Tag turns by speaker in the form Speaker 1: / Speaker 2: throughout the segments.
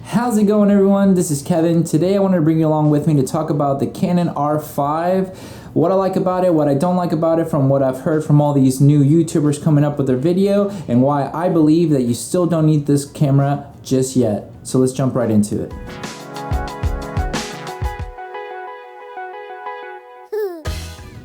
Speaker 1: How's it going, everyone? This is Kevin. Today I wanted to bring you along with me to talk about the Canon R5, what I like about it, what I don't like about it from what I've heard from all these new YouTubers coming up with their video, and why I believe that you still don't need this camera just yet. So let's jump right into it.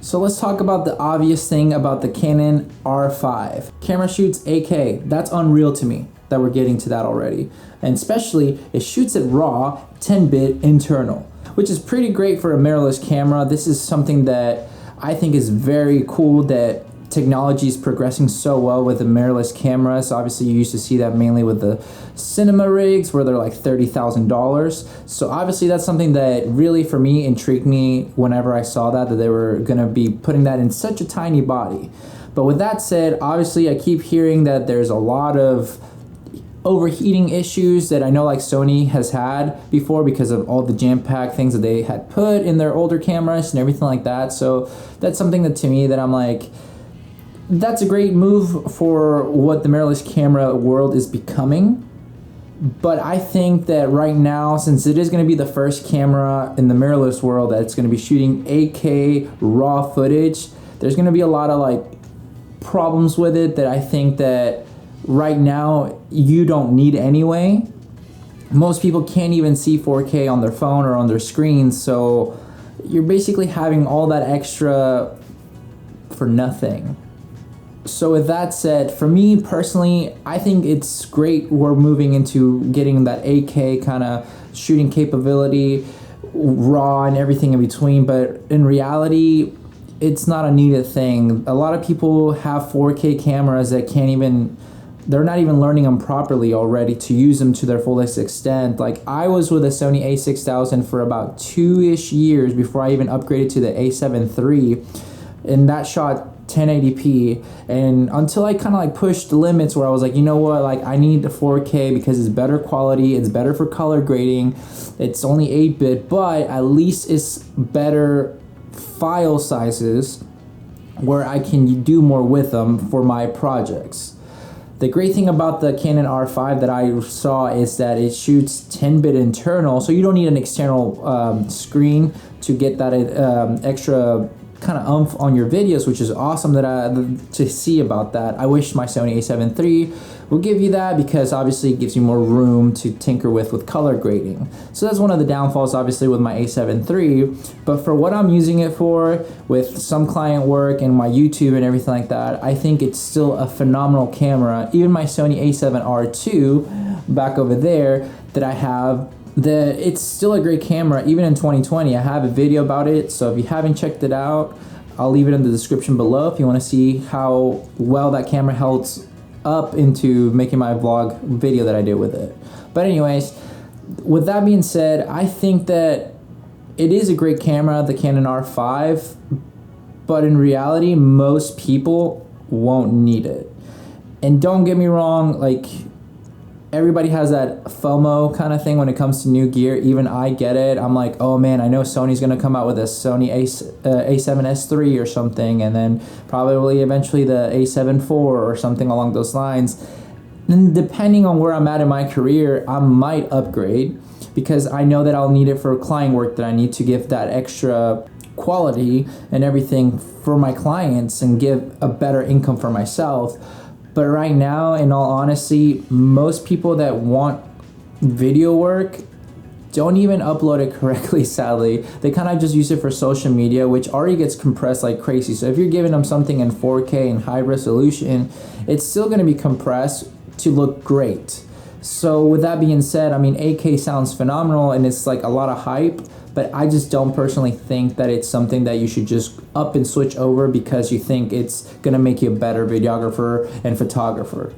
Speaker 1: So let's talk about the obvious thing about the Canon R5. Camera shoots 8K. That's unreal to me that we're getting to that already. And especially, it shoots at RAW 10-bit internal, which is pretty great for a mirrorless camera. This is something that I think is very cool, that technology is progressing so well with the mirrorless cameras. Obviously, you used to see that mainly with the cinema rigs where they're like $30,000. So obviously that's something that really, for me, intrigued me whenever I saw that they were gonna be putting that in such a tiny body. But with that said, obviously I keep hearing that there's a lot of overheating issues that I know like Sony has had before because of all the jam-packed things that they had put in their older cameras and everything like that. So that's something that, to me, that I'm like, that's a great move for what the mirrorless camera world is becoming. But I think that right now, since it is going to be the first camera in the mirrorless world that's going to be shooting 8K raw footage, there's going to be a lot of like problems with it that I think that right now you don't need anyway. Most people can't even see 4K on their phone or on their screens, so you're basically having all that extra for nothing. So with that said, for me personally, I think it's great we're moving into getting that 8K kind of shooting capability, raw and everything in between, but in reality, it's not a needed thing. A lot of people have 4K cameras that can't even, they're not even learning them properly already to use them to their fullest extent. Like, I was with a Sony a6000 for about 2-ish years before I even upgraded to the a7 III, and that shot 1080p, and until I kind of like pushed the limits where I was like, you know what, like I need the 4K because it's better quality, it's better for color grading, it's only 8-bit, but at least it's better file sizes where I can do more with them for my projects. The great thing about the Canon R5 that I saw is that it shoots 10-bit internal, so you don't need an external screen to get that extra kind of oomph on your videos, which is awesome to see about that. I wish my Sony a7 III will give you that, because obviously it gives you more room to tinker with color grading. So that's one of the downfalls obviously with my a7 III, but for what I'm using it for, with some client work and my YouTube and everything like that, I think it's still a phenomenal camera. Even my Sony a7R II back over there that I have, it's still a great camera even in 2020. I have a video about it, so if you haven't checked it out, I'll leave it in the description below if you want to see how well that camera held up into making my vlog video that I did with it. But anyways, with that being said, I think that it is a great camera, the Canon R5, but in reality most people won't need it. And don't get me wrong, like, everybody has that FOMO kind of thing when it comes to new gear. Even I get it. I'm like, oh man, I know Sony's going to come out with a Sony a7S III or something, and then probably eventually the a7 IV or something along those lines. And depending on where I'm at in my career, I might upgrade, because I know that I'll need it for client work that I need to give that extra quality and everything for my clients and give a better income for myself. But right now, in all honesty, most people that want video work don't even upload it correctly, sadly. They kind of just use it for social media, which already gets compressed like crazy. So if you're giving them something in 4K and high resolution, it's still going to be compressed to look great. So with that being said, I mean, 8K sounds phenomenal and it's like a lot of hype, but I just don't personally think that it's something that you should just up and switch over because you think it's gonna make you a better videographer and photographer.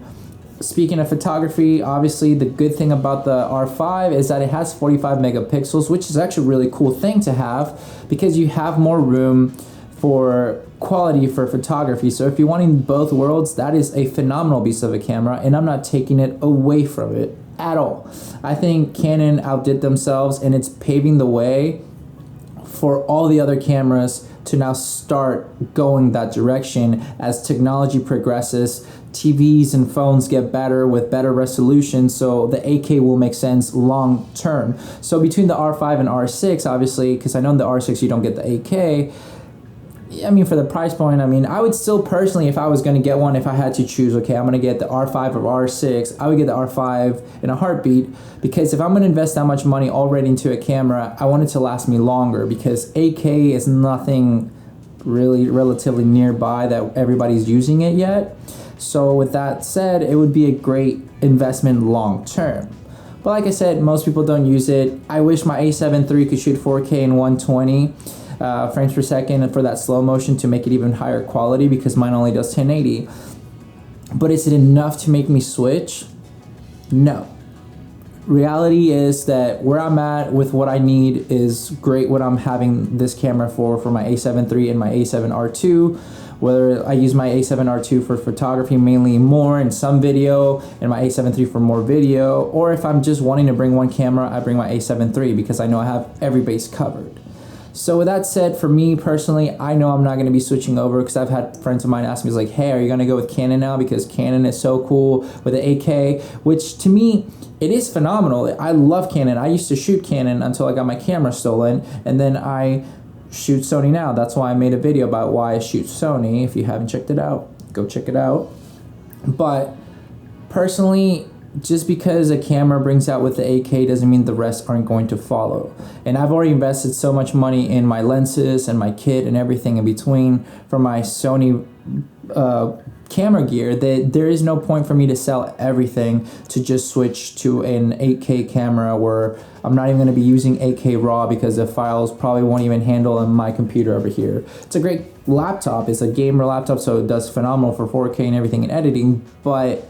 Speaker 1: Speaking of photography, obviously the good thing about the R5 is that it has 45 megapixels, which is actually a really cool thing to have, because you have more room for quality for photography. So if you're wanting both worlds, that is a phenomenal piece of a camera, and I'm not taking it away from it at all. I think Canon outdid themselves, and it's paving the way for all the other cameras to now start going that direction as technology progresses TVs and phones get better with better resolution, so the 8K will make sense long term. So between the R5 and R6, obviously, because I know in the R6 you don't get the 8K, I mean, for the price point, I mean, I would still personally, if I was going to get one, if I had to choose, okay, I'm going to get the R5 or R6, I would get the R5 in a heartbeat, because if I'm going to invest that much money already into a camera, I want it to last me longer, because 8K is nothing really relatively nearby that everybody's using it yet. So with that said, it would be a great investment long term. But like I said, most people don't use it. I wish my A7 III could shoot 4K and 120 frames per second for that slow motion to make it even higher quality, because mine only does 1080. But is it enough to make me switch? No. Reality is that where I'm at with what I need is great. What I'm having this camera for my A7 III and my A7 R2, whether I use my A7 R2 for photography mainly more and some video, and my A7 III for more video, or if I'm just wanting to bring one camera, I bring my A7 III because I know I have every base covered. So with that said, for me personally, I know I'm not going to be switching over, because I've had friends of mine ask me, like, hey, are you going to go with Canon now because Canon is so cool with the 8K, which to me, it is phenomenal. I love Canon. I used to shoot Canon until I got my camera stolen, and then I shoot Sony now. That's why I made a video about why I shoot Sony. If you haven't checked it out, go check it out. But personally, just because a camera brings out with the 8K doesn't mean the rest aren't going to follow. And I've already invested so much money in my lenses and my kit and everything in between for my Sony camera gear that there is no point for me to sell everything to just switch to an 8K camera where I'm not even going to be using 8K RAW, because the files probably won't even handle on my computer over here. It's a great laptop. It's a gamer laptop, so it does phenomenal for 4K and everything in editing, but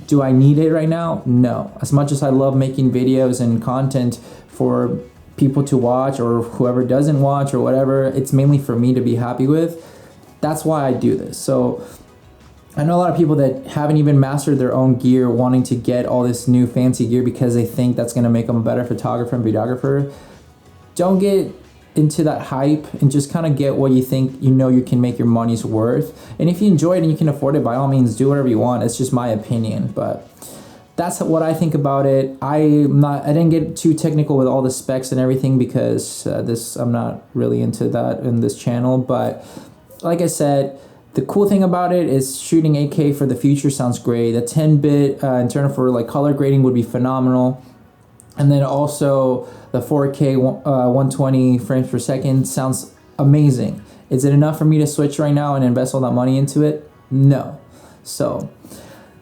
Speaker 1: do I need it right now? No. As much as I love making videos and content for people to watch, or whoever doesn't watch or whatever, it's mainly for me to be happy with. That's why I do this. So I know a lot of people that haven't even mastered their own gear wanting to get all this new fancy gear because they think that's going to make them a better photographer and videographer. Don't get into that hype, and just kind of get what you think you can make your money's worth. And if you enjoy it and you can afford it, by all means do whatever you want. It's just my opinion, but that's what I think about it. I didn't get too technical with all the specs and everything, because I'm not really into that in this channel. But like I said, the cool thing about it is shooting 8K for the future sounds great. The 10-bit internal for like color grading would be phenomenal. And then also the 4K 120 frames per second sounds amazing. Is it enough for me to switch right now and invest all that money into it? No. So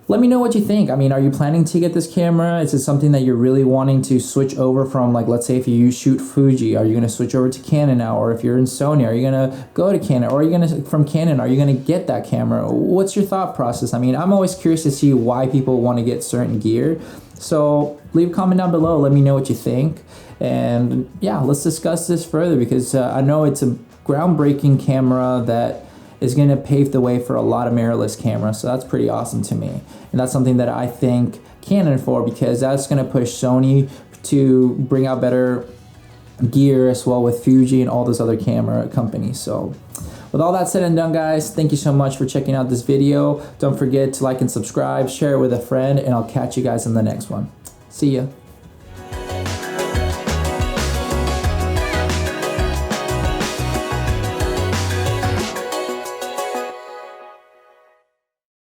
Speaker 1: let me know what you think. I mean, are you planning to get this camera? Is it something that you're really wanting to switch over from? Like, let's say if you shoot Fuji, are you going to switch over to Canon now? Or if you're in Sony, are you going to go to Canon? Or are you going to, from Canon, are you going to get that camera? What's your thought process? I mean, I'm always curious to see why people want to get certain gear. So leave a comment down below. Let me know what you think. And yeah, let's discuss this further, because I know it's a groundbreaking camera that is going to pave the way for a lot of mirrorless cameras. So that's pretty awesome to me. And that's something that I thank Canon for, because that's going to push Sony to bring out better gear as well with Fuji and all those other camera companies. So with all that said and done, guys, thank you so much for checking out this video. Don't forget to like and subscribe, share it with a friend, and I'll catch you guys in the next one. See ya.